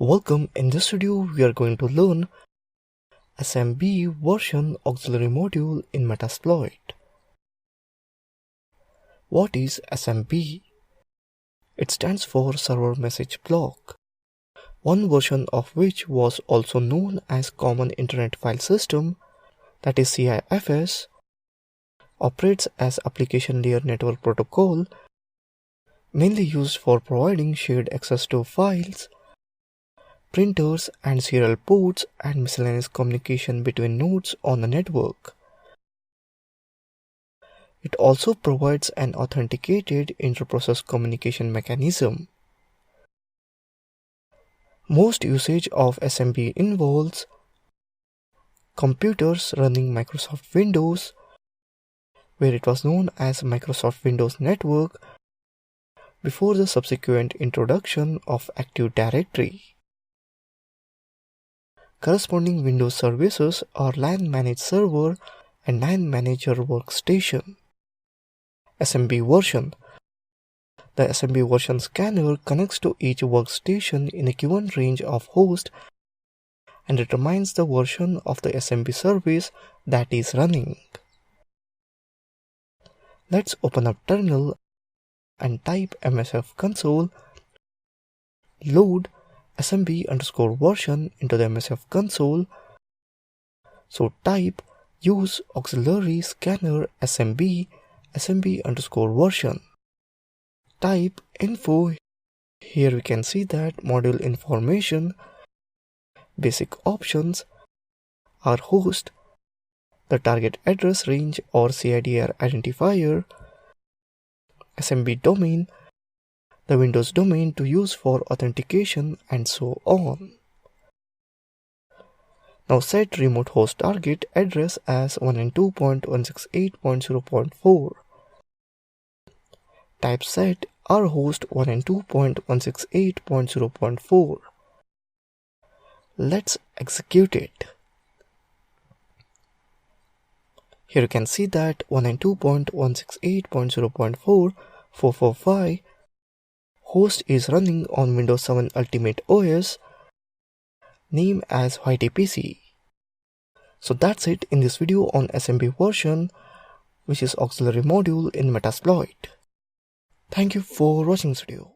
Welcome. In this video we are going to learn SMB version auxiliary module in Metasploit. What is SMB? It stands for Server Message Block, one version of which was also known as Common Internet File System, that is CIFS, operates as application layer network protocol, mainly used for providing shared access to files, printers and serial ports and miscellaneous communication between nodes on the network. It also provides an authenticated inter-process communication mechanism. Most usage of SMB involves computers running Microsoft Windows, where it was known as Microsoft Windows Network before the subsequent introduction of Active Directory. Corresponding Windows services are LAN Managed Server and LAN Manager Workstation. SMB version. The SMB version scanner connects to each workstation in a given range of hosts and determines the version of the SMB service that is running. Let's open up terminal and type msf console, load SMB_version into the msf console. So type use auxiliary scanner SMB_version. Type info. Here we can see that module information, basic options, our host, the target address range or CIDR identifier, SMB domain, the Windows domain to use for authentication, and so on. Now set remote host target address as 192.168.0.4. Type set our host 192.168.0.4. Let's execute it. Here you can see that 192.168.0.4 445 host is running on Windows 7 Ultimate OS, name as YTPC. So that's it in this video on SMB version, which is auxiliary module in Metasploit. Thank you for watching this video.